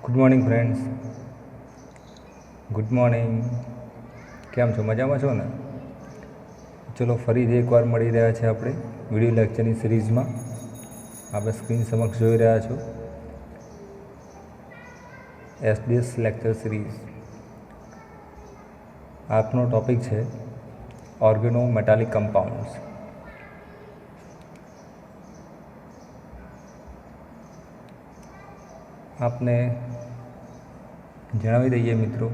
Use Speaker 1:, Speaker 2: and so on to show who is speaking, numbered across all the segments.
Speaker 1: Good morning friends. Good morning. કેમ છો? મજામાં છો ને? ચલો ફરીથી એકવાર મળી રહ્યા છે આપણે વિડીયો લેક્ચરની સિરીઝમાં. આપણે સ્ક્રીન સમક્ષ જોઈ રહ્યા છો SDS લેક્ચર સિરીઝ. આપનો ટૉપિક છે ઓર્ગેનોમેટાલિક કમ્પાઉન્ડ્સ. આપને જણાવી દઈએ મિત્રો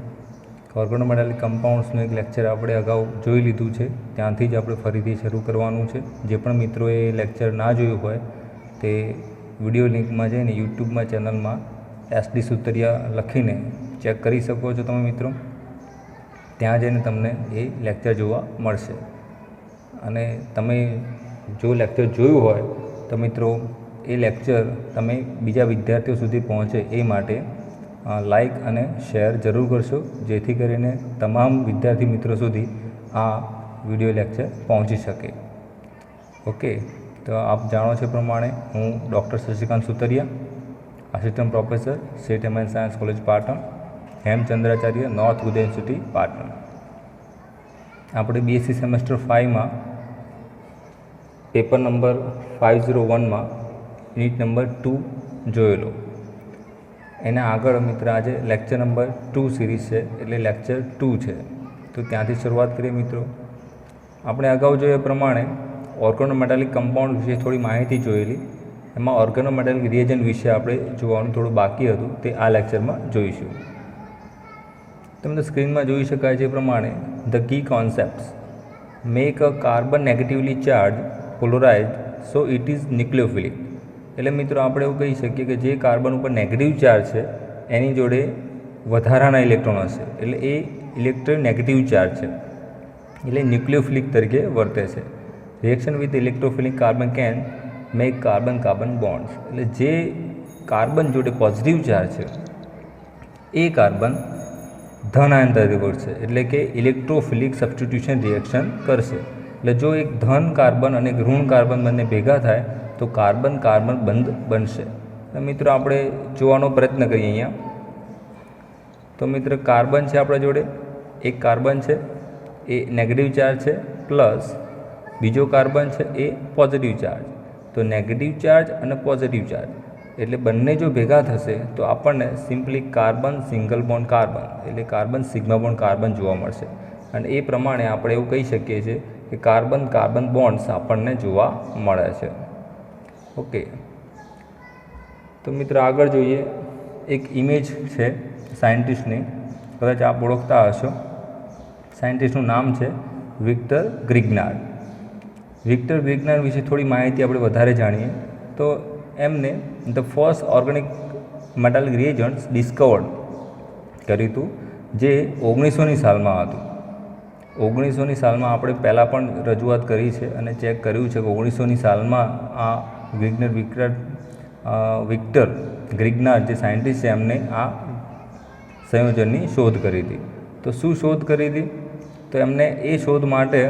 Speaker 1: કે ઓર્ગેનોમેટાલિક કમ્પાઉન્ડ્સનું એક લેક્ચર આપણે અગાઉ જોઈ લીધું છે. ત્યાંથી જ આપણે ફરીથી શરૂ કરવાનું છે. જે પણ મિત્રોએ લેક્ચર ના જોયું હોય તે વિડીયો લિંકમાં જઈને યુટ્યુબમાં ચેનલમાં SD સુતરિયા લખીને ચેક કરી શકો છો તમે મિત્રો. ત્યાં જઈને તમને એ લેક્ચર જોવા મળશે. અને તમે જો લેક્ચર જોયું હોય તો મિત્રો એ લેક્ચર તમે બીજા વિદ્યાર્થીઓ સુધી પહોંચે એ માટે લાઈક અને શેર જરૂર કરશો, જેથી કરીને તમામ વિદ્યાર્થી મિત્રો સુધી આ વિડીયો લેક્ચર પહોંચી શકે. ઓકે, તો આપ જાણો છો પ્રમાણે હું doctor Shashikant Sutariya, assistant professor state M and science college Patan, Hemchandracharya, north ઉદય યુનિવર્સિટી પાટણ. આપણે BSc સેમેસ્ટર 5માં પેપર નંબર 501માં યુનિટ નંબર 2 જોયેલો. એના આગળ મિત્ર આજે લેક્ચર નંબર 2 સિરીઝ છે, એટલે લેક્ચર 2 છે. તો ત્યાંથી શરૂઆત કરીએ મિત્રો. આપણે અગાઉ જોયા પ્રમાણે ઓર્ગેનોમેટાલિક કમ્પાઉન્ડ વિશે થોડી માહિતી જોયેલી. એમાં ઓર્ગેનોમેટાલિક રિએજન્ટ વિશે આપણે જોવાનું થોડું બાકી હતું, તે આ લેક્ચરમાં જોઈશું. તમને સ્ક્રીનમાં જોઈ શકાય છે પ્રમાણે the key concepts make a carbon negatively charged polarized so it is nucleophilic. એટલે મિત્રો આપણે એવું કહી શકીએ કે જે કાર્બન ઉપર નેગેટિવ ચાર્જ છે એની જોડે વધારાના ઇલેક્ટ્રોન હશે, એટલે એ ઇલેક્ટ્રોન નેગેટિવ ચાર્જ છે, એટલે ન્યુક્લિયોફિલિક તરીકે વર્તે છે. Reaction with electrophilic carbon can make carbon carbon bonds. એટલે જે કાર્બન જોડે પોઝિટિવ ચાર્જ છે એ કાર્બન ધન આયન તરીકે વર્તશે, એટલે કે ઇલેક્ટ્રોફિલિક સબસ્ટિટ્યુશન રિએક્શન કરશે. એટલે જો એક ધન કાર્બન અને એક ઋણ કાર્બન બંને ભેગા થાય તો કાર્બન કાર્બન બંધ બનશે. મિત્રો આપણે જોવાનો પ્રયત્ન કરીએ અહીંયા. તો મિત્ર કાર્બન છે આપણા જોડે, એક કાર્બન છે એ નેગેટિવ ચાર્જ છે, પ્લસ બીજો કાર્બન છે એ પોઝિટિવ ચાર્જ. તો નેગેટિવ ચાર્જ અને પોઝિટિવ ચાર્જ એટલે બંને જો ભેગા થશે તો આપણને simply carbon single bond carbon એટલે કાર્બન સિગ્મા બોન્ડ કાર્બન જોવા મળશે. અને એ પ્રમાણે આપણે એવું કહી શકીએ છીએ કે કાર્બન કાર્બન બોન્ડ્સ આપણને જોવા મળે છે. ઓકે, તો મિત્ર આગળ જોઈએ. એક ઇમેજ છે સાયન્ટિસ્ટની, કદાચ આપ ઓળખતા હશો. સાયન્ટિસ્ટનું નામ છે વિક્ટર ગ્રિગ્નાર્ડ. વિક્ટર ગ્રિગ્નાર્ડ વિશે થોડી માહિતી આપણે વધારે જાણીએ તો એમને the first organic metallic reagents discovered કર્યું હતું, જે 1900ની સાલમાં હતું. 1900ની સાલમાં આપણે પહેલાં પણ રજૂઆત કરી છે અને ચેક કર્યું છે કે 1900ની સાલમાં આ વિક્ટર ગ્રિગ્નાર્ડ જે સાયન્ટિસ્ટ છે એમને આ સંયોજનની શોધ કરી હતી. તો શું શોધ કરી હતી? તો એમને એ શોધ માટે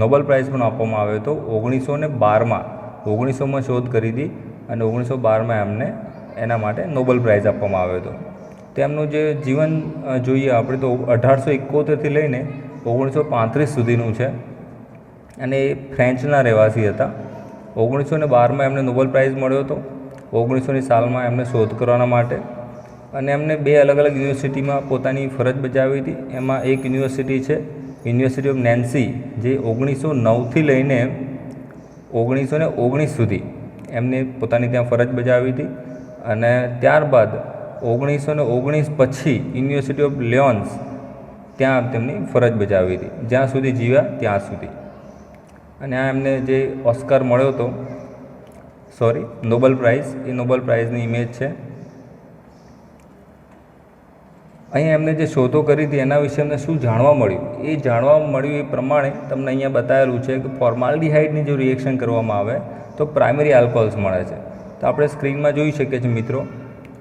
Speaker 1: નોબેલ પ્રાઇઝ પણ આપવામાં આવ્યો હતો. 1912માં શોધ કરી હતી અને 1912માં એમને એના માટે નોબેલ પ્રાઇઝ આપવામાં આવ્યો હતો. તેમનું જે જીવન જોઈએ આપણે તો 1871થી લઈને 1935 સુધીનું છે અને એ ફ્રેન્ચના રહેવાસી હતા. 1912માં એમને નોબેલ પ્રાઇઝ મળ્યો હતો. 1900ની સાલમાં એમને શોધ કરવાના માટે અને એમને 2 અલગ અલગ યુનિવર્સિટીમાં પોતાની ફરજ બજાવી હતી. એમાં એક યુનિવર્સિટી છે યુનિવર્સિટી ઓફ નેન્સી, જે 1909થી લઈને 1919 સુધી એમને પોતાની ત્યાં ફરજ બજાવી હતી. અને ત્યારબાદ 1919 પછી યુનિવર્સિટી ઓફ લિયોન્સ ત્યાં તેમની ફરજ બજાવી હતી, જ્યાં સુધી જીવ્યા ત્યાં સુધી. અને આ એમને જે ઓસ્કાર મળ્યો હતો, નોબેલ પ્રાઇઝ, એ નોબેલ પ્રાઇઝની ઇમેજ છે. અહીંયા એમને જે શોધો કરી હતી એના વિશે એમને શું જાણવા મળ્યું, એ જાણવા મળ્યું એ પ્રમાણે તમને અહીંયા બતાવેલું છે કે ફોર્માલ્ડિહાઇડની જો રિએક્શન કરવામાં આવે તો પ્રાઇમરી આલ્કોહોલ્સ મળે છે. તો આપણે સ્ક્રીનમાં જોઈ શકીએ છીએ મિત્રો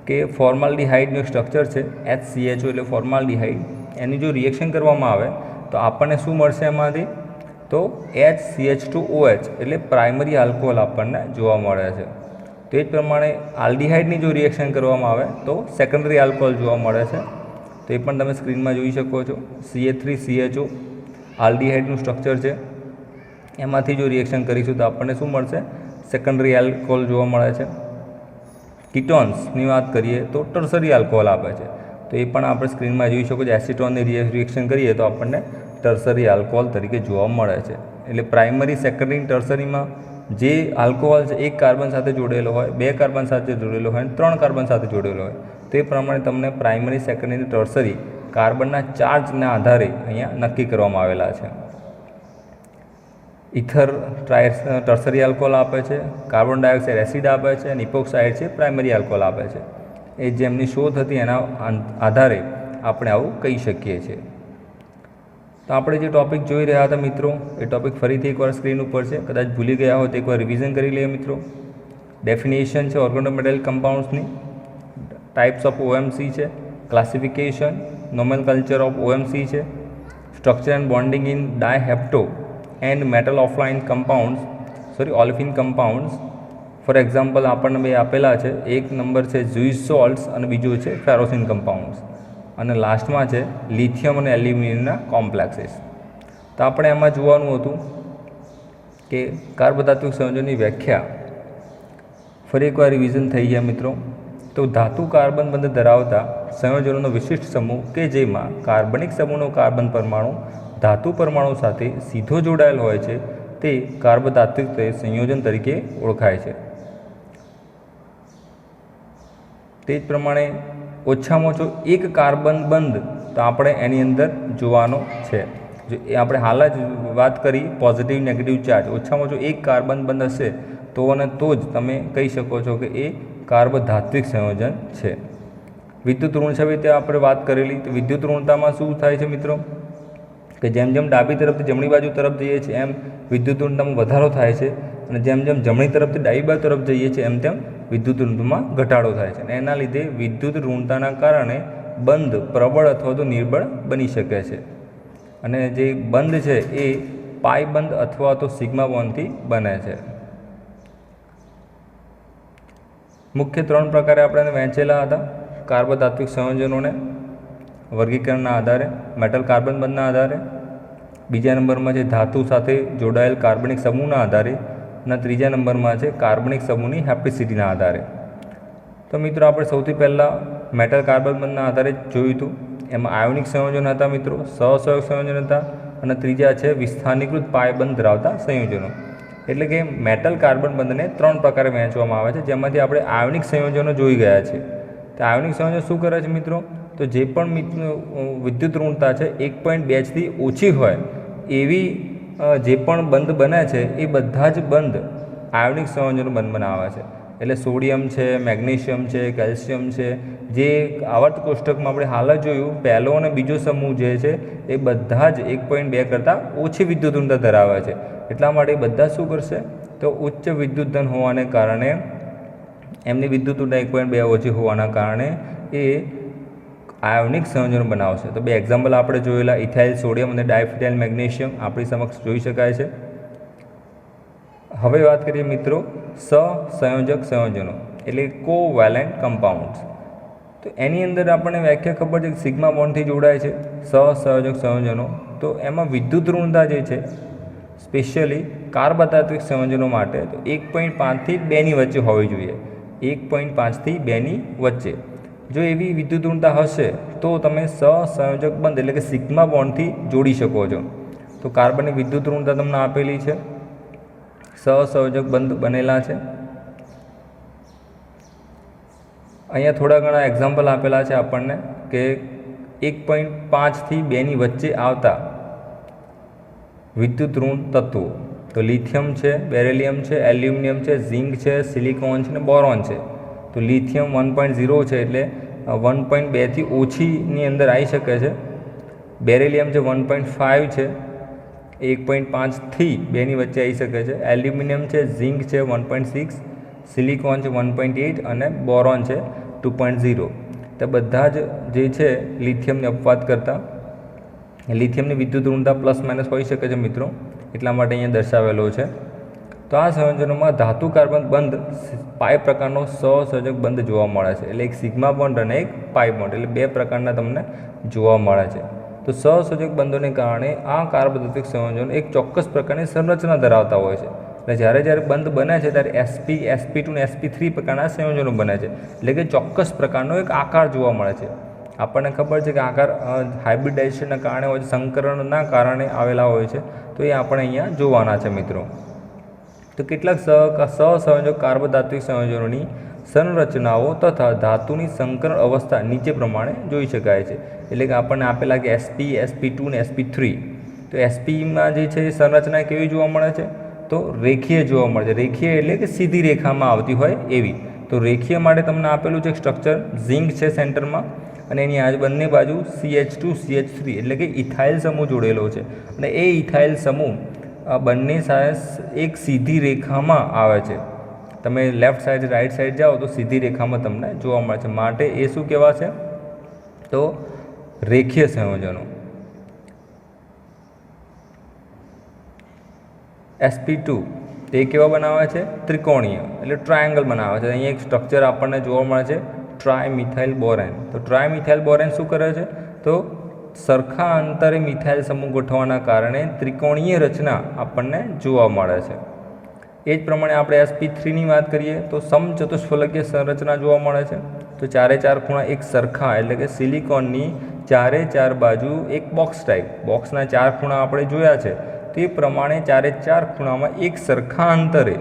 Speaker 1: કે ફોર્માલ્ડિહાઇડનું સ્ટ્રક્ચર છે HCHO એટલે ફોર્માલ્ડિહાઇડ. એની જો રિએક્શન કરવામાં આવે તો આપણને શું મળશે એમાંથી? તો HCH2OH એટલે પ્રાઇમરી આલ્કોહોલ આપણને જોવા મળે છે. તો એ જ પ્રમાણે આલ્ડિહાઇડની જો રિએક્શન કરવામાં આવે તો સેકન્ડરી આલ્કોહોલ જોવા મળે છે. તો એ પણ તમે સ્ક્રીનમાં જોઈ શકો છો. CH3CHO આલ્ડિહાઇડનું સ્ટ્રક્ચર છે. એમાંથી જો રિએક્શન કરીશું તો આપણને શું મળશે? સેકન્ડરી આલ્કોહોલ જોવા મળે છે. કીટોન્સની વાત કરીએ તો ટર્સરી આલ્કોહોલ આપે છે. તો એ પણ આપણે સ્ક્રીનમાં જોઈ શકો છો. એસિટોનની રિએક્શન કરીએ તો આપણને ટર્સરી આલ્કોહોલ તરીકે જોવા મળે છે. એટલે પ્રાઇમરી, સેકન્ડરી, ટર્સરીમાં જે આલ્કોહોલ છે એક કાર્બન સાથે જોડેલો હોય, 2 કાર્બન સાથે જોડેલો હોય અને 3 કાર્બન સાથે જોડેલો હોય, તે પ્રમાણે તમને પ્રાઇમરી, સેકન્ડરી, ટર્સરી કાર્બનના ચાર્જના આધારે અહીંયા નક્કી કરવામાં આવેલા છે. ઇથર ટર્સરી આલ્કોહોલ આપે છે, કાર્બન ડાયોક્સાઇડ એસિડ આપે છે અને ઇપોક્સાઇડ છે પ્રાઇમરી આલ્કોહોલ આપે છે. એ જેમની શોધ હતી એના આધારે આપણે આવું કહી શકીએ છીએ. તો આપણે જે ટૉપિક જોઈ રહ્યા હતા મિત્રો, એ ટૉપિક ફરીથી એકવાર સ્ક્રીન ઉપર છે. કદાચ ભૂલી ગયા હોય તો એકવાર રિવિઝન કરી લઈએ મિત્રો. ડેફિનેશન છે ઓર્ગેનોમેટાઇલ કમ્પાઉન્ડ્સની, ટાઈપ્સ ઓફ OMC છે, ક્લાસિફિકેશન, નોમેનકલ્ચર ઓફ OMC છે, structure and bonding in dihapto and metal olefin compounds. For example આપણને બે આપેલા છે. એક નંબર છે ઝુઇસ સોલ્ટ્સ અને બીજું છે ફેરોસિન કમ્પાઉન્ડ્સ, અને લાસ્ટમાં છે લિથિયમ અને એલ્યુમિનિયમના કોમ્પ્લેક્સીસ. તો આપણે એમાં જોવાનું હતું કે કાર્બધાતુક સંયોજનની વ્યાખ્યા ફરી એકવાર રિવિઝન થઈ ગયા મિત્રો. તો ધાતુ કાર્બન બંધ ધરાવતા સંયોજનોનો વિશિષ્ટ સમૂહ કે જેમાં કાર્બનિક સમૂહનો કાર્બન પરમાણુ ધાતુ પરમાણુ સાથે સીધો જોડાયેલ હોય છે તે કાર્બધાતુક સંયોજન તરીકે ઓળખાય છે. તે જ પ્રમાણે ઓછામાં ઓછો એક કાર્બન બંધ તો આપણે એની અંદર જોવાનો છે. જો એ આપણે હાલ જ વાત કરી પોઝિટિવ નેગેટિવ ચાર્જ, ઓછામાં ઓછો એક કાર્બન બંધ હશે તો અને તો જ તમે કહી શકો છો કે એ કાર્બધાત્વિક સંયોજન છે. વિદ્યુત ઋણ છે તે આપણે વાત કરેલી. તો વિદ્યુત ઋણતામાં શું થાય છે મિત્રો કે જેમ જેમ ડાબી તરફથી જમણી બાજુ તરફ જઈએ છીએ એમ વિદ્યુત ઋણતામાં વધારો થાય છે, અને જેમ જેમ જમણી તરફથી ડાબી બાજુ તરફ જઈએ છીએ એમ તેમ વિદ્યુત ઋણતામાં ઘટાડો થાય છે. અને એના લીધે વિદ્યુત ઋણતાના કારણે બંધ પ્રબળ અથવા તો નિર્બળ બની શકે છે. અને જે બંધ છે એ પાઈ બંધ અથવા તો સિગ્મા બોન્ડથી બને છે. મુખ્ય 3 પ્રકારે આપણે વહેંચેલા હતા કાર્બધાત્વિક સંયોજનોને વર્ગીકરણના આધારે, મેટલ કાર્બન બંધના આધારે, બીજા નંબરમાં છે ધાતુ સાથે જોડાયેલ કાર્બનિક સમૂહના આધારે, અને ત્રીજા નંબરમાં છે કાર્બનિક સમૂહની હેપ્ટિસિટીના આધારે. તો મિત્રો આપણે સૌથી પહેલાં મેટલ કાર્બન બંધના આધારે જોયું હતું. એમાં આયોનિક સંયોજન હતા મિત્રો, સહસંયોગ સંયોજન હતા, અને ત્રીજા છે વિસ્થાનીકૃત પાય બંધ ધરાવતા સંયોજનો. એટલે કે મેટલ કાર્બન બંધને 3 પ્રકારે વહેંચવામાં આવે છે, જેમાંથી આપણે આયોનિક સંયોજનો જોઈ ગયા છે. તો આયોનિક સંયોજન શું કરે છે મિત્રો? તો જે પણ વિદ્યુત ઋણતા છે 1.2 થી ઓછી હોય એવી જે પણ બંધ બને છે એ બધા જ બંધ આયોનિક સંયોજનો બંધ બનાવે છે. એટલે સોડિયમ છે, મેગ્નેશિયમ છે, કેલ્શિયમ છે, જે આવર્ત કોષ્ટકમાં આપણે હાલ જ જોયું પહેલો અને બીજો સમૂહ જે છે એ બધા જ 1.2 કરતાં ઓછી વિદ્યુત ઋણતા ધરાવે છે. એટલા માટે બધા શું કરશે? તો ઉચ્ચ વિદ્યુત ધન હોવાને કારણે એમની વિદ્યુત ઋણતા 1.2 ઓછી હોવાના કારણે એ આયોનિક સંયોજનો બનાવશે. તો 2 એક્ઝામ્પલ આપણે જોયેલા ઇથાઇલ સોડિયમ અને ડાયફિટાઇલ મેગ્નેશિયમ આપણી સમક્ષ જોઈ શકાય છે. હવે વાત કરીએ મિત્રો સહસંયોજક સંયોજનો એટલે કોવેલેન્ટ કમ્પાઉન્ડ્સ. તો એની અંદર આપણને વ્યાખ્યા ખબર છે કે સિગ્મા બોન્ડથી જોડાય છે સહસંયોજક સંયોજનો. તો એમાં વિદ્યુત ઋણતા જે છે સ્પેશિયલી કાર્બધાત્વિક સંયોજનો માટે તો 1.5 થી 2 ની વચ્ચે હોવી જોઈએ. 1.5 થી 2 ની વચ્ચે જો એવી વિદ્યુત ઋણતા હશે તો તમે સહસંયોજક બંધ એટલે કે સિગ્મા બોન્ડથી જોડી શકો છો. તો કાર્બનની વિદ્યુત ઋણતા તમને આપેલી છે, સહસંયોજક બંધ બનેલા છે. અહીંયા થોડા ઘણા એક્ઝામ્પલ આપેલા છે આપણને કે 1.5 થી 2 ની વચ્ચે આવતા વિદ્યુત ઋણ તત્વો તો લિથિયમ છે, બેરિલિયમ છે, એલ્યુમિનિયમ છે, ઝિંક છે, સિલિકોન છે અને બોરોન છે. તો લિથિયમ 1.0 છે એટલે 1.2 થી ઓછીની અંદર આવી શકે છે. બેરિલિયમ છે 1.5 છે, 1.5 થી 2 ની વચ્ચે આવી શકે છે. એલ્યુમિનિયમ છે, ઝિંક છે 1.6, સિલિકોન છે 1.8 અને બોરોન છે 2.0. તો બધા જ જે છે લિથિયમને અપવાદ કરતા લિથિયમની વિદ્યુત ઋણતા પ્લસ માઇનસ હોઈ શકે છે મિત્રો, એટલા માટે અહીંયા દર્શાવેલો છે. તો આ સંયોજનોમાં ધાતુ કાર્બન બંધ પાઈ પ્રકારનો સહસંયોજક બંધ જોવા મળે છે, એટલે એક સિગ્મા બોન્ડ અને એક પાઈ બોન્ડ, એટલે બે પ્રકારના તમને જોવા મળે છે. તો સહસંયોજક બંધોને કારણે આ કાર્બોદત્વિક સંયોજનો એક ચોક્કસ પ્રકારની સંરચના ધરાવતા હોય છે. એટલે જ્યારે બંધ બને છે ત્યારે sp, sp2 અને sp3 પ્રકારના સંયોજનો બને છે, એટલે કે ચોક્કસ પ્રકારનો એક આકાર જોવા મળે છે. આપણને ખબર છે કે આકાર હાઇબ્રિડાઇઝેશનના કારણે હોય છે, સંકરણના કારણે આવેલા હોય છે, તો એ આપણે અહીંયા જોવાના છે મિત્રો. તો કેટલાક સહસંયોજક કાર્બોદત્વિક સંયોજનોની સંરચનાઓ તથા ધાતુની સંકરણ અવસ્થા નીચે પ્રમાણે જોઈ શકાય છે. એટલે કે આપણને આપેલા કે sp, sp2 અને sp3. તો sp માં જે છે એ સંરચના કેવી જોવા મળે છે? તો રેખીય જોવા મળે છે. રેખીય એટલે કે સીધી રેખામાં આવતી હોય એવી. તો રેખીય માટે તમને આપેલું છે સ્ટ્રક્ચર, ઝિંક છે સેન્ટરમાં અને એની બંને બાજુ CH2 CH3 એટલે કે ઇથાઇલ સમૂહ જોડેલો છે, અને એ ઇથાઇલ સમૂહ બંને સાથે એક સીધી રેખામાં આવે છે. તમે લેફ્ટ સાઈડ રાઈટ સાઈડ જાઓ તો સીધી રેખામાં તમને જોવા મળે છે, માટે એ શું કહેવા છે? તો રેખીય સંયોજનો. sp2 તે કેવા બનાવે છે? ત્રિકોણીય, એટલે ટ્રાયેંગલ બનાવે છે. અહીંયા એક સ્ટ્રક્ચર આપણને જોવા મળે છે, ટ્રાયમિથાઇલ બોરેન. તો ટ્રાયમિથાઇલ બોરેન શું કરે છે? તો સરખા અંતરે મિથાઇલ સમૂહ ગોઠવવાના કારણે ત્રિકોણીય રચના આપણને જોવા મળે છે. એ જ પ્રમાણે આપણે sp3ની વાત કરીએ તો સમચતુષ્ફલકીય સંરચના જોવા મળે છે. તો ચારે ચાર ખૂણા એક સરખા, એટલે કે સિલિકોનની ચારે ચાર બાજુ એક બોક્સ ટાઈપ, બોક્સના ચાર ખૂણા આપણે જોયા છે, તે પ્રમાણે ચારે ચાર ખૂણામાં એક સરખા અંતરે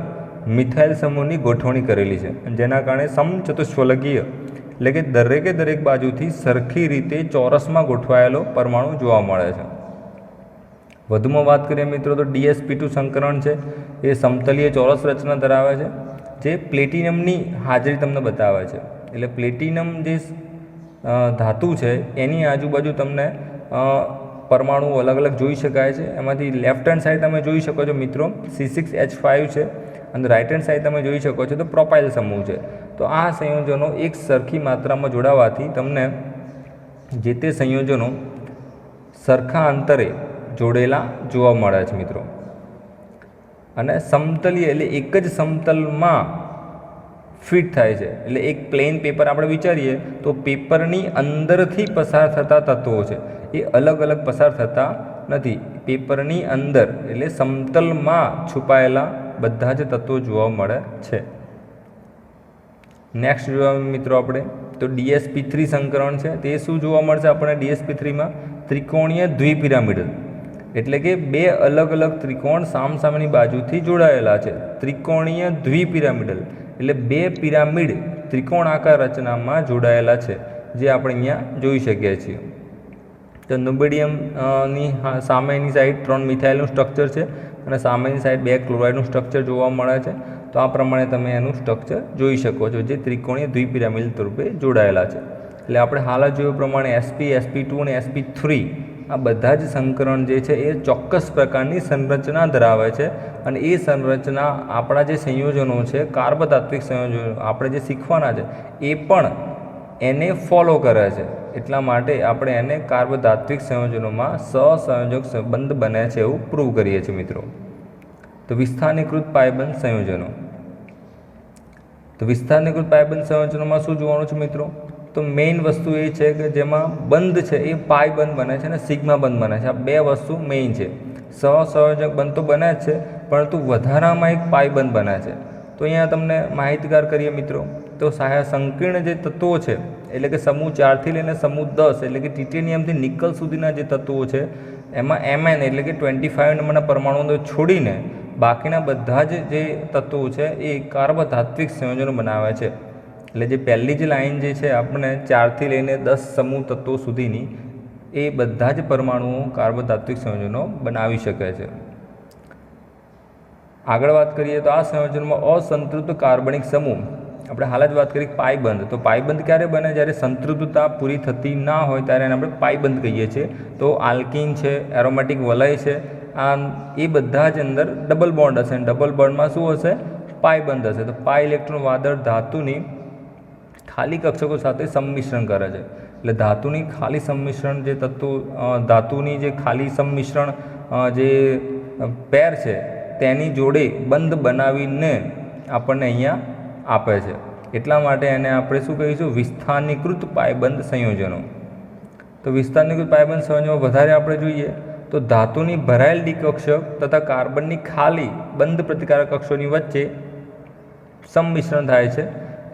Speaker 1: મિથાઇલ સમૂહની ગોઠવણી કરેલી છે, જેના કારણે સમચતુષ્ફલકીય એટલે કે દરેક બાજુથી સરખી રીતે ચોરસમાં ગોઠવાયેલો પરમાણુ જોવા મળે છે. વધુમાં વાત કરીએ મિત્રો તો dsp2 સંકરણ છે એ સમતલીય ચોરસ રચના ધરાવે છે, જે પ્લેટિનમની હાજરી તમને બતાવે છે. એટલે પ્લેટિનમ જે ધાતુ છે એની આજુબાજુ તમને પરમાણુઓ અલગ અલગ જોઈ શકાય છે. એમાંથી લેફ્ટ હેન્ડ સાઈડ તમે જોઈ શકો છો મિત્રો C6H5 છે, અને રાઇટ હેન્ડ સાઈડ તમે જોઈ શકો છો તો પ્રોપાઇલ સમૂહ છે. તો આ સંયોજનો એક સરખી માત્રામાં જોડાવાથી તમને જે તે સંયોજનો સરખા અંતરે જોડેલા જોવા મળે છે મિત્રો. અને સમતલીય એટલે એક જ સમતલમાં ફિટ થાય છે. એટલે એક પ્લેન પેપર આપણે વિચારીએ તો પેપરની અંદરથી પસાર થતા તત્વો છે એ અલગ અલગ પસાર થતા નથી. પેપરની અંદર એટલે સમતલમાં છુપાયેલા બધા જ તત્વો જોવા મળે છે. નેક્સ્ટ જોવા મિત્રો આપણે તો dsp3 સંકરણ છે. તે શું જોવા મળશે આપણને dsp3માં? ત્રિકોણીય દ્વિપિરામિડલ, એટલે કે બે અલગ અલગ ત્રિકોણ સામસામેની બાજુથી જોડાયેલા છે. ત્રિકોણીય દ્વિપિરામિડલ એટલે બે પિરામિડ ત્રિકોણાકાર રચનામાં જોડાયેલા છે, જે આપણે અહીંયા જોઈ શકીએ છીએ. તો નુબેડિયમની સામેની સાઈડ 3 મિથાઇલનું સ્ટ્રક્ચર છે અને સામેની સાઈડ 2 ક્લોરાઇડનું સ્ટ્રક્ચર જોવા મળે છે. તો આ પ્રમાણે તમે એનું સ્ટ્રક્ચર જોઈ શકો છો, જે ત્રિકોણીય દ્વિપિરામિડ રૂપે જોડાયેલા છે. એટલે આપણે હાલ જ જોયું પ્રમાણે sp, sp2 અને sp3 આ બધા જ સંકરણ જે છે એ ચોક્કસ પ્રકારની સંરચના ધરાવે છે, અને એ સંરચના આપણા જે સંયોજનો છે કાર્બોદત્વિક સંયોજનો આપણે જે શીખવાના છે એ પણ એને ફોલો કરે છે. એટલા માટે આપણે એને કાર્બોદત્વિક સંયોજનોમાં સહસંયોજક સંબંધ બને છે એવું પ્રૂવ કરીએ છીએ મિત્રો. તો વિસ્થાનીકૃત પાયબંધ સંયોજનો. તો વિસ્થાનીકૃત પાયબંધ સંયોજનોમાં શું જોવાનું છે મિત્રો? તો મેઇન વસ્તુ એ છે કે જેમાં બંધ છે એ પાઈ બંધ બને છે અને સિગ્મા બંધ બને છે. આ બે વસ્તુ મેઇન છે. સહસંયોજક બંધ તો બને જ છે, પરંતુ વધારામાં એક પાઈ બંધ બને છે. તો અહીંયા તમને માહિતગાર કરીએ મિત્રો તો સંકીર્ણ જે તત્વો છે, એટલે કે સમૂહ 4થી લઈને સમૂહ 10 એટલે કે ટિટેનિયમથી નિકલ સુધીના જે તત્વો છે એમાં Mn એટલે કે 25 નંબરના પરમાણુઓ છોડીને બાકીના બધા જ જે તત્વો છે એ કાર્બોદત્વિક સંયોજનો બનાવે છે. એટલે જે પહેલી જ લાઈન જે છે આપણને 4થી લઈને 10 સમૂહ તત્વો સુધીની એ બધા જ પરમાણુઓ કાર્બોદત્વિક સંયોજનો બનાવી શકે છે. આગળ વાત કરીએ તો આ સંયોજનમાં અસંતૃપ્ત કાર્બનિક સમૂહ, આપણે હાલ જ વાત કરી પાઈબંધ. તો પાઈબંધ ક્યારે બને? જ્યારે સંતૃપ્તતા પૂરી થતી ના હોય ત્યારે એને આપણે પાઈબંધ કહીએ છીએ. તો આલ્કીન છે, એરોમેટિક વલય છે, આ એ બધા જ અંદર ડબલ બોન્ડ હશે, અને ડબલ બોન્ડમાં શું હશે? પાઈબંધ હશે. તો પાઈ ઇલેક્ટ્રોન વાદળ ધાતુની ખાલી કક્ષકો સાથે સંમિશ્રણ કરે છે. એટલે ધાતુની ખાલી સંમિશ્રણ જે તત્વો ધાતુની જે ખાલી સંમિશ્રણ જે પેર છે તેની જોડે બંધ બનાવીને આપણને અહીંયા આપે છે. એટલા માટે એને આપણે શું કહીશું? વિસ્થાનીકૃત પાયબંધ સંયોજનો. તો વિસ્થાનીકૃત પાયબંધ સંયોજનો વધારે આપણે જોઈએ તો ધાતુની ભરાયેલ ડી કક્ષક તથા કાર્બનની ખાલી બંધ પ્રતિકારક કક્ષોની વચ્ચે સંમિશ્રણ થાય છે,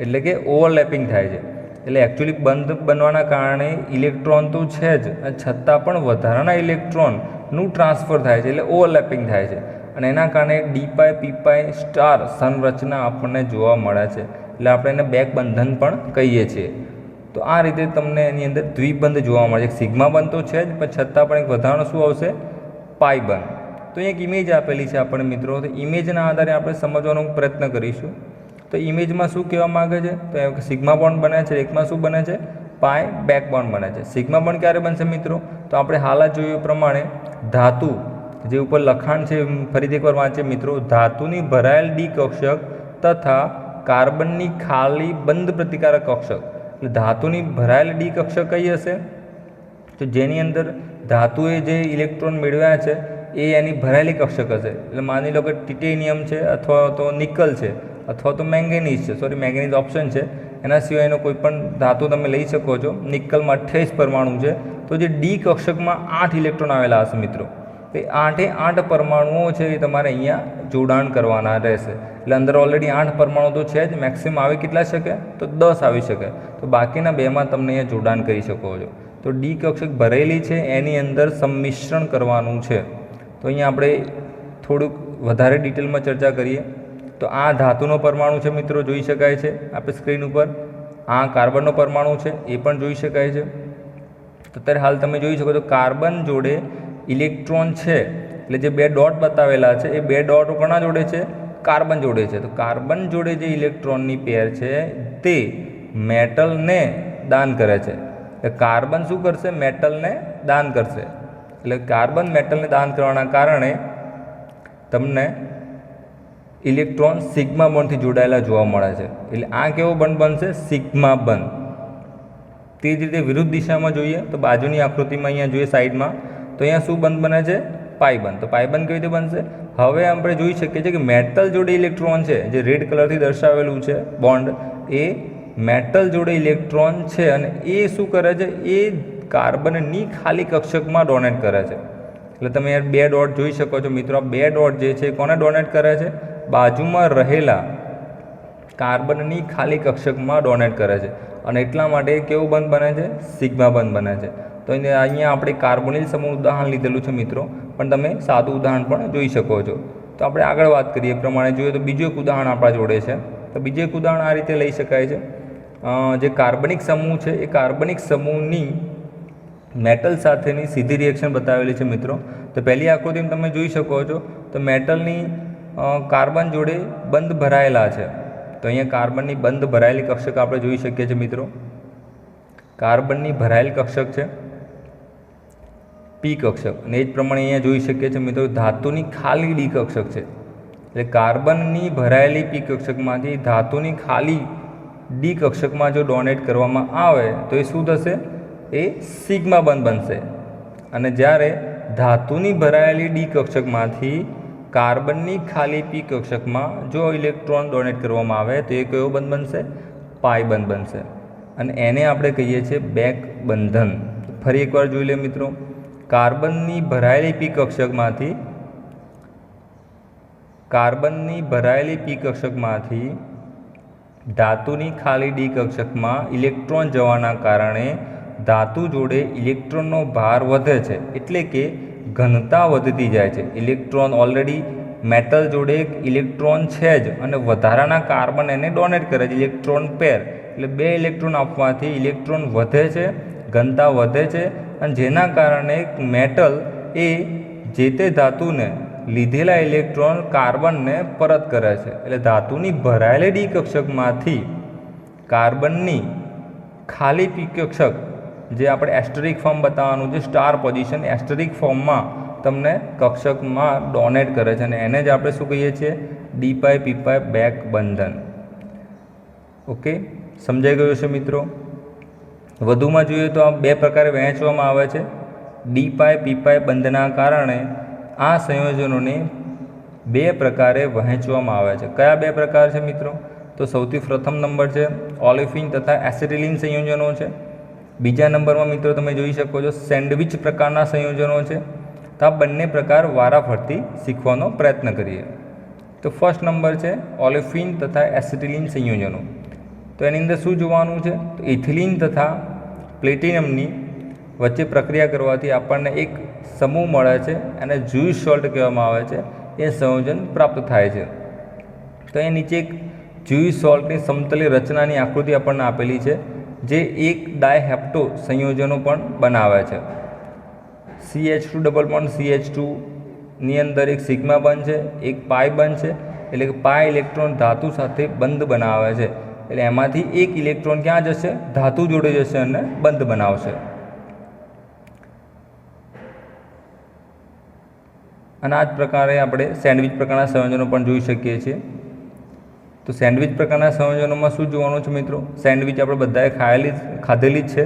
Speaker 1: એટલે કે ઓવરલેપિંગ થાય છે. એટલે એકચ્યુઅલી બંધ બનવાના કારણે ઇલેક્ટ્રોન તો છે જ, છતાં પણ વધારાના ઇલેક્ટ્રોનનું ટ્રાન્સફર થાય છે, એટલે ઓવરલેપિંગ થાય છે. અને એના કારણે ડી પાય પી પાય સ્ટાર સંરચના આપણને જોવા મળે છે. એટલે આપણે એને બેક બંધન પણ કહીએ છીએ. તો આ રીતે તમને એની અંદર દ્વિબંધ જોવા મળે છે. સિગ્મા બંધ તો છે જ, પણ છતાં પણ એક વધારાનો શું આવશે? પાઈ બંધ. તો એક ઇમેજ આપેલી છે આપણે મિત્રો. તો ઇમેજના આધારે આપણે સમજવાનો પ્રયત્ન કરીશું. તો ઇમેજમાં શું કહેવા માગે છે? તો સિગ્મા બોન્ડ બને છે, એકમાં શું બને છે? પાય બેક બોન્ડ બને છે. સિગ્મા બોન્ડ ક્યારે બનશે મિત્રો? તો આપણે હાલ જ જોયું પ્રમાણે ધાતુ જે ઉપર લખાણ છે, ફરીથી એકવાર વાંચીએ મિત્રો. ધાતુની ભરાયેલ ડી કક્ષક તથા કાર્બનની ખાલી બંધ પ્રતિકારક કક્ષક. એટલે ધાતુની ભરાયેલ ડી કક્ષક કઈ હશે? તો જેની અંદર ધાતુએ જે ઇલેક્ટ્રોન મેળવ્યા છે એ એની ભરાયેલી કક્ષક હશે. એટલે માની લો કે ટિટેનિયમ છે, અથવા તો નિકલ છે, અથવા તો મેંગેનીઝ છે. સોરી, મેંગેનીઝ ઓપ્શન છે. એના સિવાયનો કોઈ પણ ધાતુ તમે લઈ શકો છો. નિકલમાં 28 પરમાણુ છે. તો જે ડી કક્ષકમાં 8 ઇલેક્ટ્રોન આવેલા હશે મિત્રો. એ 8 પરમાણુઓ છે એ તમારે અહીંયા જોડાણ કરવાના રહેશે. એટલે અંદર ઓલરેડી 8 પરમાણુ તો છે જ. મેક્સિમમ આવી કેટલા શકે? તો 10 આવી શકે. તો બાકીના 2માં તમને અહીંયા જોડાણ કરી શકો છો. તો ડી કક્ષક ભરેલી છે, એની અંદર સંમિશ્રણ કરવાનું છે. તો અહીંયા આપણે થોડુંક વધારે ડિટેલમાં ચર્ચા કરીએ. તો આ ધાતુનો પરમાણુ છે મિત્રો, જોઈ શકાય છે આપણે સ્ક્રીન ઉપર. આ કાર્બનનો પરમાણુ છે, એ પણ જોઈ શકાય છે. તો અત્યારે હાલ તમે જોઈ શકો છો કાર્બન જોડે ઇલેક્ટ્રોન છે. એટલે જે 2 ડોટ બતાવેલા છે એ 2 ડોટ કોના જોડે છે? કાર્બન જોડે છે. તો કાર્બન જોડે જે ઇલેક્ટ્રોનની પેર છે તે મેટલને દાન કરે છે. એટલે કાર્બન શું કરશે? મેટલને દાન કરશે. એટલે કાર્બન મેટલને દાન કરવાના કારણે તમને ઇલેક્ટ્રોન સિગ્મા બોન્ડથી જોડાયેલા જોવા મળે છે. એટલે આ કેવો બંધ બનશે? સિગ્મા બંધ. તે જ રીતે વિરુદ્ધ દિશામાં જોઈએ તો બાજુની આકૃતિમાં અહીંયા જોઈએ સાઈડમાં, તો અહીંયા શું બંધ બને છે? પાઈ બંધ. તો પાઈ બંધ કેવી રીતે બનશે? હવે આપણે જોઈ શકીએ છીએ કે મેટલ જોડે ઇલેક્ટ્રોન છે, જે રેડ કલરથી દર્શાવેલું છે બોન્ડ, એ મેટલ જોડે ઇલેક્ટ્રોન છે. અને એ શું કરે છે? એ કાર્બનની ખાલી કક્ષકમાં ડોનેટ કરે છે. એટલે તમે યાર 2 ડોટ જોઈ શકો છો મિત્રો. આ 2 ડોટ જે છે કોને ડોનેટ કરે છે? બાજુમાં રહેલા કાર્બનની ખાલી કક્ષકમાં ડોનેટ કરે છે. અને એટલા માટે કેવું બંધ બને છે? સિગ્મા બંધ બને છે. તો અહીંયા આપણે કાર્બોનિલ સમૂહનું ઉદાહરણ લીધેલું છે મિત્રો, પણ તમે સાદું ઉદાહરણ પણ જોઈ શકો છો. તો આપણે આગળ વાત કરીએ એ પ્રમાણે જોઈએ તો બીજું એક ઉદાહરણ આપણા જોડે છે. તો બીજું એક ઉદાહરણ આ રીતે લઈ શકાય છે. જે કાર્બનિક સમૂહ છે એ કાર્બનિક સમૂહની મેટલ સાથેની સીધી રિએક્શન બતાવેલી છે મિત્રો. તો પહેલી આકૃતિમાં તમે જોઈ શકો છો તો મેટલની કાર્બન જોડે બંધ ભરાયેલા છે. તો અહીંયા કાર્બનની બંધ ભરાયેલી કક્ષક આપણે જોઈ શકીએ છીએ મિત્રો. કાર્બનની ભરાયેલ કક્ષક છે પી કક્ષક. અને એ જ પ્રમાણે અહીંયા જોઈ શકીએ છીએ મિત્રો ધાતુની ખાલી ડી કક્ષક છે. એટલે કાર્બનની ભરાયેલી પી કક્ષકમાંથી ધાતુની ખાલી ડી કક્ષકમાં જો ડોનેટ કરવામાં આવે તો એ શું થશે? એ સિગ્મા બંધ બનશે. અને જ્યારે ધાતુની ભરાયેલી ડી કક્ષકમાંથી કાર્બનની ખાલી પી કક્ષકમાં જો ઇલેક્ટ્રોન ડોનેટ કરવામાં આવે તો એ કયો બંધ બનશે? પાઈ બંધ બનશે. અને એને આપણે કહીએ છીએ બેક બંધન. ફરી એકવાર જોઈ લે મિત્રો. કાર્બનની ભરાયેલી પી કક્ષકમાંથી ધાતુની ખાલી ડી કક્ષકમાં ઇલેક્ટ્રોન જવાના કારણે ધાતુ જોડે ઇલેક્ટ્રોનનો ભાર વધે છે. એટલે કે ઘનતા વધતી જાય છે. ઇલેક્ટ્રોન ઓલરેડી મેટલ જોડે એક ઇલેક્ટ્રોન છે જ, અને વધારાના કાર્બન એને ડોનેટ કરે છે ઇલેક્ટ્રોન પેર. એટલે 2 ઇલેક્ટ્રોન આપવાથી ઇલેક્ટ્રોન વધે છે, ઘનતા વધે છે, અને જેના કારણે મેટલ એ જે તે ધાતુને લીધેલા ઇલેક્ટ્રોન કાર્બનને પરત કરે છે. એટલે ધાતુની ભરાયેલી ડી કક્ષકમાંથી કાર્બનની ખાલી પી કક્ષક, જે આપણે એસ્ટરિક ફોર્મ બતાવવાનું છે, સ્ટાર પોઝિશન એસ્ટરિક ફોર્મમાં તમને કક્ષકમાં ડોનેટ કરે છે. અને એને જ આપણે શું કહીએ છીએ? ડી પાઈ પી પાઈ બેક બંધન. ઓકે, સમજાઈ ગયું છે મિત્રો. વધુમાં જોઈએ તો આ 2 પ્રકારે વહેંચવામાં આવે છે. ડી પાઈ પી પાઈ બંધના કારણે આ સંયોજનોને બે પ્રકારે વહેંચવામાં આવે છે। કયા બે પ્રકાર છે મિત્રો? તો સૌથી પ્રથમ નંબર છે ઓલેફિન તથા એસિટિલિન સંયોજનો છે। બીજા નંબરમાં મિત્રો તમે જોઈ શકો છો સેન્ડવિચ પ્રકારના સંયોજનો છે। તો આ બંને પ્રકાર વારાફરતી શીખવાનો પ્રયત્ન કરીએ। તો ફર્સ્ટ નંબર છે ઓલેફિન તથા એસિટિલિન સંયોજનો। તો એની અંદર શું જોવાનું છે? તો ઇથિલિન તથા પ્લેટિનમની વચ્ચે પ્રક્રિયા કરવાથી આપણને એક સમૂહ મળે છે, અને જ્યુઇશ સોલ્ટ કહેવામાં આવે છે। એ સંયોજન પ્રાપ્ત થાય છે। તો એ નીચે એક જ્યુઇશ સોલ્ટની સમતલી રચનાની આકૃતિ આપણને આપેલી છે, જે એક ડાયહેપ્ટો સંયોજનો પણ બનાવે છે। CH2 ડબલ બોન્ડ CH2 ની અંદર એક સિગ્મા બંધ છે, એક પાઈ બંધ છે, એટલે કે પાઈ ઇલેક્ટ્રોન ધાતુ સાથે બંધ બનાવે છે। એટલે એમાંથી એક ઇલેક્ટ્રોન ક્યાં જશે? ધાતુ જોડે જશે અને બંધ બનાવશે। અને આ જ પ્રકારે આપણે સેન્ડવિચ પ્રકારના સંયોજનો પણ જોઈ શકીએ છીએ। તો સેન્ડવિચ પ્રકારના સંયોજનોમાં શું જોવાનું છે મિત્રો? સેન્ડવિચ આપણે બધાએ ખાધેલી જ છે,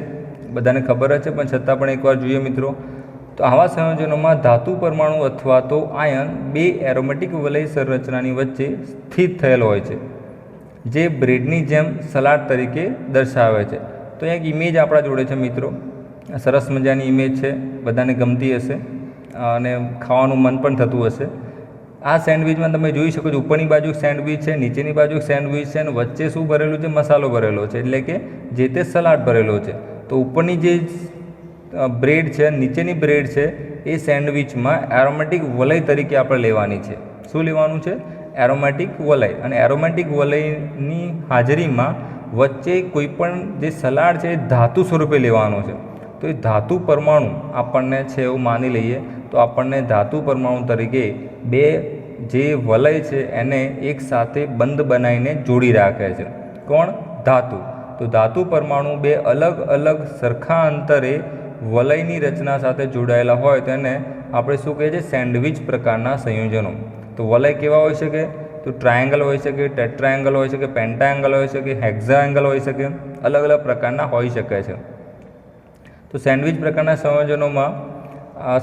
Speaker 1: બધાને ખબર જ છે, પણ છતાં પણ એકવાર જોઈએ મિત્રો। તો આવા સંયોજનોમાં ધાતુ પરમાણુ અથવા તો આયન બે એરોમેટિક વલય સંરચનાની વચ્ચે સ્થિત થયેલ હોય છે, જે બ્રેડની જેમ સલાડ તરીકે દર્શાવે છે। તો એક ઇમેજ આપણા જોડે છે મિત્રો, સરસ મજાની ઇમેજ છે, બધાને ગમતી હશે અને ખાવાનું મન પણ થતું હશે। આ સેન્ડવિચમાં તમે જોઈ શકો છો ઉપરની બાજુ સેન્ડવિચ છે, નીચેની બાજુ સેન્ડવિચ છે, અને વચ્ચે શું ભરેલું છે? મસાલો ભરેલો છે, એટલે કે જે તે સલાડ ભરેલો છે। તો ઉપરની જે બ્રેડ છે, નીચેની બ્રેડ છે, એ સેન્ડવિચમાં એરોમેટિક વલય તરીકે આપણે લેવાની છે। શું લેવાનું છે? એરોમેટિક વલય। અને એરોમેટિક વલયની હાજરીમાં વચ્ચે કોઈપણ જે સલાડ છે એ ધાતુ સ્વરૂપે લેવાનો છે। તો એ ધાતુ પરમાણુ આપણને છે એવું માની લઈએ તો આપણને ધાતુ પરમાણુ તરીકે બે જે વલય છે એને એક સાથે બંધ બનાવીને જોડી રાખે છે। કોણ? ધાતુ। તો ધાતુ પરમાણુ બે અલગ અલગ સરખા અંતરે વલયની રચના સાથે જોડાયેલા હોય તો એને આપણે શું કહીએ છીએ? સેન્ડવિચ પ્રકારના સંયોજનો। તો વલય કેવા હોઈ શકે? તો ટ્રાયેંગલ હોઈ શકે, ટેટ્રાયેંગલ હોઈ શકે, પેન્ટાએંગલ હોઈ શકે, હેક્ઝાએંગલ હોઈ શકે, અલગ અલગ પ્રકારના હોઈ શકે છે। તો સેન્ડવિચ પ્રકારના સંયોજનોમાં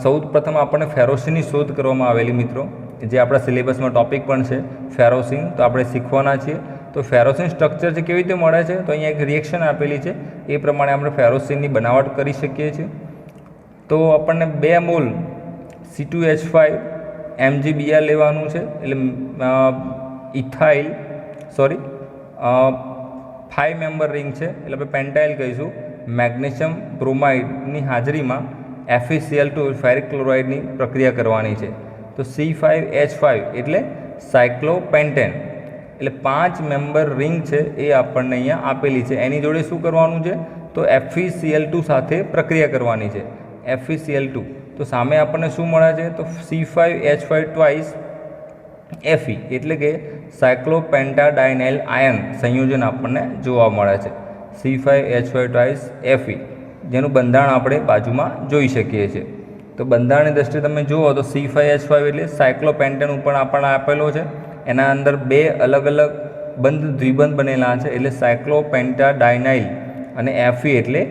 Speaker 1: સૌ પ્રથમ આપણને ફેરોસિનની શોધ કરવામાં આવેલી મિત્રો, જે આપણા સિલેબસમાં ટોપિક પણ છે ફેરોસિન। તો આપણે શીખવાના છીએ। તો ફેરોસિન સ્ટ્રક્ચર છે કેવી રીતે મળે છે? તો અહીંયા એક રિએક્શન આપેલી છે, એ પ્રમાણે આપણે ફેરોસિનની બનાવટ કરી શકીએ છીએ। તો આપણને 2 મોલ C2H5 MgBr લેવાનું છે, એટલે ઇથાઇલ 5 મેમ્બર રિંગ છે, એટલે આપણે પેન્ટાઇલ કહીશું। મેગ્નેશિયમ બ્રોમાઇડની હાજરીમાં FeCl2 ફેરિક ક્લોરાઇડની પ્રક્રિયા કરવાની છે। તો C5H5 એટલે સાયક્લોપેન્ટેન, એટલે 5 મેમ્બર રિંગ છે એ આપણને અહીંયા આપેલી છે। એની જોડે શું કરવાનું છે? તો FeCl2 સાથે પ્રક્રિયા કરવાની છે, FeCl2। તો સામે આપણને શું મળે છે? તો C5H5 ટ્વાઇસ Fe, એટલે કે સાયક્લોપેન્ટાડાયનાઇલ આયન સંયોજન આપણને જોવા મળે છે, C5H5 ટ્વાઇસ Fe, જેનું બંધારણ આપણે બાજુમાં જોઈ શકીએ છીએ। તો બંધારણની દ્રષ્ટિએ તમે જુઓ તો C5H5 એટલે સાયક્લોપેન્ટેન ઉપર આપણને આપેલો છે, એના અંદર 2 અલગ અલગ બંધ દ્વિબંધ બનેલા છે, એટલે સાયક્લોપેન્ટાડાયનાઇલ, અને Fe એટલે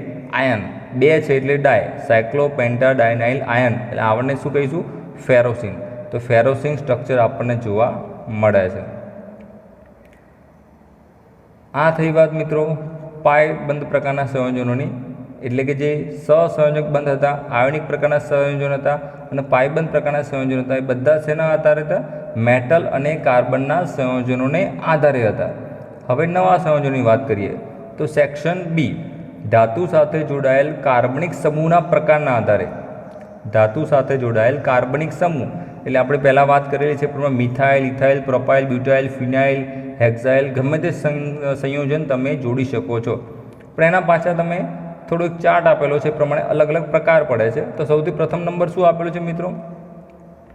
Speaker 1: આયન, 2 છે એટલે ડાય, સાયક્લોપેન્ટાડાયનાઇલ આયન, એટલે આપણને શું કહીશું? ફેરોસિન। તો ફેરોસિન સ્ટ્રક્ચર આપણને જોવા મળે છે। આ થઈ વાત મિત્રો પાય બંધ પ્રકારના સંયોજનોની, એટલે કે જે સહસંયોજક બંધ હતા, આયોનિક પ્રકારના સંયોજન હતા અને પાયબંધ પ્રકારના સંયોજનો હતા, એ બધા શેના આધારે હતા? મેટલ અને કાર્બનના સંયોજનોને આધારે હતા। હવે નવા સંયોજનોની વાત કરીએ તો સેક્શન બી, ધાતુ સાથે જોડાયેલ કાર્બનિક સમૂહના પ્રકારના આધારે। ધાતુ સાથે જોડાયેલ કાર્બનિક સમૂહ એટલે આપણે પહેલાં વાત કરેલી છે પ્રમાણે મિથાઇલ, ઇથાઇલ, પ્રોપાઇલ, બ્યુટાઇલ, ફિનાઇલ, હેક્ઝાઇલ, ગમે તે સંયોજન તમે જોડી શકો છો, પણ એના પાછળ તમે થોડો એક ચાર્ટ આપેલો છે, પ્રમાણે અલગ અલગ પ્રકાર પડે છે। તો સૌથી પ્રથમ નંબર શું આપેલું છે મિત્રો?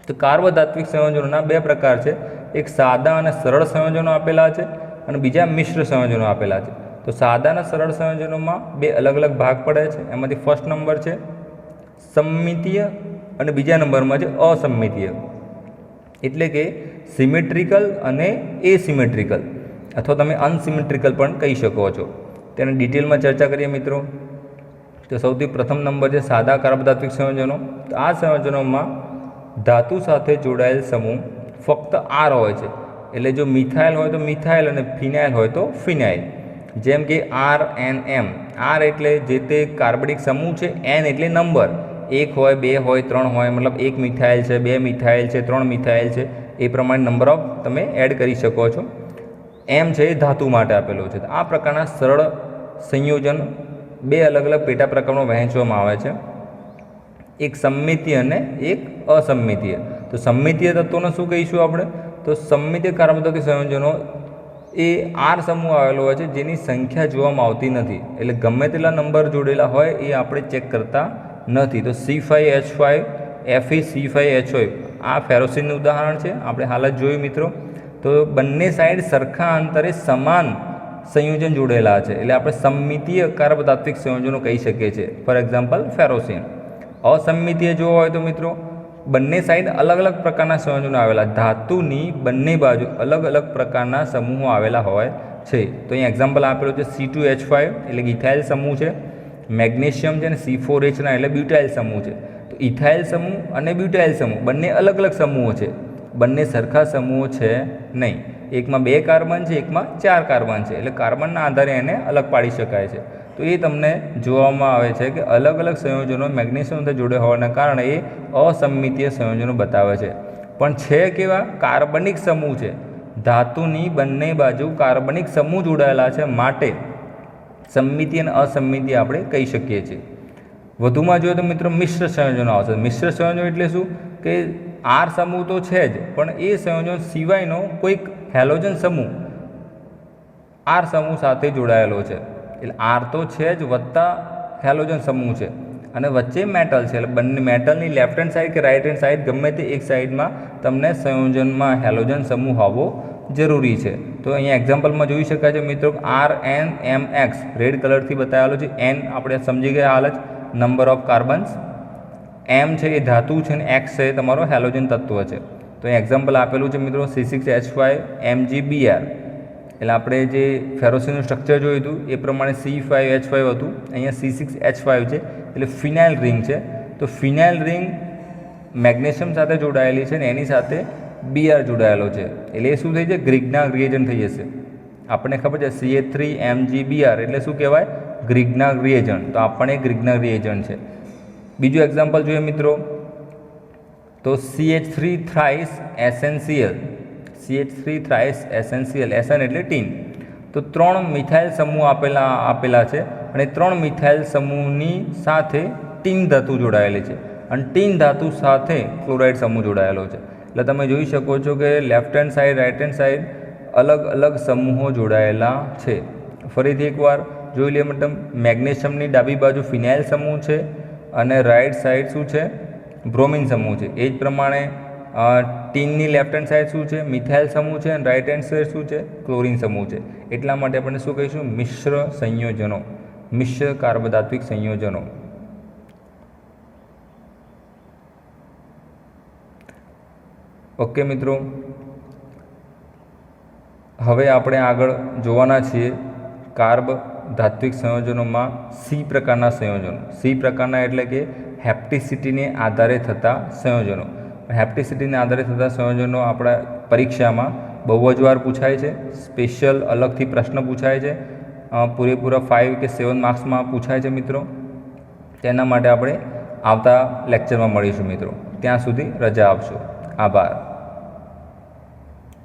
Speaker 1: તો કાર્બધાત્વિક સંયોજનોના 2 પ્રકાર છે, એક સાદા અને સરળ સંયોજનો આપેલા છે, અને બીજા મિશ્ર સંયોજનો આપેલા છે। તો સાદા અને સરળ સંયોજનોમાં 2 અલગ અલગ ભાગ પડે છે, એમાંથી ફર્સ્ટ નંબર છે સમમિતીય અને બીજા નંબરમાં છે અસમમિતીય, એટલે કે સિમેટ્રિકલ અને એસિમેટ્રિકલ, અથવા તમે અનસિમેટ્રિકલ પણ કહી શકો છો। તેની ડિટેલમાં ચર્ચા કરીએ મિત્રો। તો સૌથી પ્રથમ નંબર છે સાદા કાર્બધાત્વિક સંયોજનો। તો આ સંયોજનોમાં ધાતુ સાથે જોડાયેલ સમૂહ ફક્ત આર હોય છે. એટલે જો મિથાઇલ હોય તો મિથાઇલ અને ફિનાઇલ હોય તો ફિનાઇલ. જેમ કે RNM, આર એટલે જે તે કાર્બનિક સમૂહ છે, એન એટલે નંબર, 1 હોય 2 હોય 3 હોય, મતલબ 1 મિથાઇલ છે, 2 મિથાઇલ છે, 3 મિથાઇલ છે, એ પ્રમાણે નંબર ઓફ તમે એડ કરી શકો છો. એમ છે એ ધાતુ માટે આપેલો છે. આ પ્રકારના સરળ સંયોજન બે અલગ અલગ પેટા પ્રકારમાં વહેંચવામાં આવે છે, એક સમમિતીય અને એક અસમમિતીય. તો સમમિતીય તત્વોને શું કહીશું આપણે? તો સમમિતીય કાર્બોદિત સંયોજનો એ આર સમૂહ આવેલો હોય છે જેની સંખ્યા જોવામાં આવતી નથી, એટલે ગમે તેટલા નંબર જોડેલા હોય એ આપણે ચેક કરતા નથી. તો C5H5 FeC5H5 આ ફેરોસિનનું ઉદાહરણ છે, આપણે હાલ જ જોયું મિત્રો. તો બંને સાઈડ સરખા અંતરે સમાન સંયોજન જોડેલા છે, એટલે આપણે સમમિતીય કાર્બોદાત્વિક સંયોજનો કહી શકીએ છીએ. For example ફેરોસિન. અસમમિતીય જો હોય તો મિત્રો બંને સાઈડ અલગ અલગ પ્રકારના સંયોજનો આવેલા, ધાતુની બંને બાજુ અલગ અલગ પ્રકારના સમૂહો આવેલા હોય છે. તો અહીં એક્ઝામ્પલ આપેલું છે C2H5 એટલે ઇથાઇલ સમૂહ છે, મેગ્નેશિયમ છે, અને C4H9 એટલે બ્યુટાઇલ સમૂહ છે. તો ઇથાઇલ સમૂહ અને બ્યુટાઇલ સમૂહ બંને અલગ અલગ સમૂહો છે, બંને સરખા સમૂહો છે નહીં. એકમાં 2 કાર્બન છે, એકમાં 4 કાર્બન છે, એટલે કાર્બનના આધારે એને અલગ પાડી શકાય છે. તો એ તમને જોવામાં આવે છે કે અલગ અલગ સંયોજનો મેગ્નેશિયમ સાથે જોડે હોવાના કારણે એ અસમમિતીય સંયોજનો બતાવે છે. પણ છે કેવા? કાર્બનિક સમૂહ છે, ધાતુની બંને બાજુ કાર્બનિક સમૂહ જોડાયેલા છે, માટે સમમિતિ અને અસમમિતિ આપણે કહી શકીએ છીએ. વધુમાં જોઈએ તો મિત્રો મિશ્ર સંયોજનો આવશે. મિશ્ર સંયોજનો એટલે શું? કે આર સમૂહ તો છે જ, પણ એ સંયોજન સિવાયનો કોઈક હેલોજન સમૂહ આર સમૂહ સાથે જોડાયેલો છે. એટલે આર તો છે જ, વત્તા હેલોજન સમૂહ છે, અને વચ્ચે મેટલ છે. એટલે બંને મેટલની લેફ્ટ હેન્ડ સાઈડ કે રાઈટ હેન્ડ સાઈડ ગમે તે એક સાઈડમાં તમને સંયોજનમાં હેલોજન સમૂહ હોવો જરૂરી છે. તો અહીંયા એક્ઝામ્પલમાં જોઈ શકાય છે મિત્રો, RNMX રેડ કલરથી બતાવેલો છે. N આપણે સમજી ગયા હાલ જ, નંબર ઓફ કાર્બન્સ. M છે એ ધાતુ છે, અને X છે એ તમારો હેલોજન તત્વ છે. તો અહીં એક્ઝામ્પલ આપેલું છે મિત્રો C6H5 MgBr. એટલે આપણે જે ફેરોસિનનું સ્ટ્રક્ચર જોયું હતું એ પ્રમાણે C5H5 હતું, અહીંયા C6H5 છે, એટલે ફિનાઇલ રિંગ છે. તો ફિનાઇલ રિંગ મેગ્નેશિયમ સાથે જોડાયેલી છે, ને એની સાથે Br જોડાયેલો છે, એટલે એ શું થઈ જાય? ગ્રિગ્ના રિએજન્ટ થઈ જશે. આપણને ખબર છે CH3MgBr એટલે શું કહેવાય? ગ્રિગ્ના રિએજન્ટ. તો આપણે ગ્રિગ્ના રિએજન્ટ છે. બીજું એક્ઝામ્પલ જોઈએ મિત્રો, તો CH3 thrice essential. CH3 thrice essential, S N એટલે ટીન. તો 3 મિથાઇલ સમૂહ આપેલા છે, અને 3 મિથાઇલ સમૂહની સાથે ટીન ધાતુ જોડાયેલી છે, અને ટીન ધાતુ સાથે ક્લોરાઇડ સમૂહ જોડાયેલો છે. એટલે તમે જોઈ શકો છો કે left hand side, right hand side અલગ અલગ સમૂહો જોડાયેલા છે. ફરીથી એકવાર જોઈ લઈએ મતલબ, મેગ્નેશિયમની ડાબી બાજુ ફિનાઇલ સમૂહ છે, અને રાઈટ સાઈડ શું છે? બ્રોમિન સમૂહ છે. એ જ પ્રમાણે ટીનની લેફ્ટ હેન્ડ સાઈડ શું છે? મિથાઇલ સમૂહ છે, અને રાઈટ હેન્ડ સાઈડ શું છે? ક્લોરિન સમૂહ છે. એટલા માટે આપણે શું કહીશું? મિશ્ર સંયોજનો, મિશ્ર કાર્બોદાત્વિક સંયોજનો. ઓકે મિત્રો, હવે આપણે આગળ જોવાના છીએ કાર્બ ધાત્વિક સંયોજનોમાં સી પ્રકારના સંયોજનો. સી પ્રકારના એટલે કે હેપ્ટિસિટીને આધારે થતા સંયોજનો. હેપ્ટિસિટીને આધારે થતા સંયોજનો આપણા પરીક્ષામાં બહુ જ વાર પૂછાય છે. સ્પેશિયલ અલગથી પ્રશ્ન પૂછાય છે, પૂરેપૂરા 5 કે 7 માર્ક્સમાં પૂછાય છે મિત્રો. તેના માટે આપણે આવતા લેક્ચરમાં મળીશું મિત્રો. ત્યાં સુધી રજા આપશો. આભાર.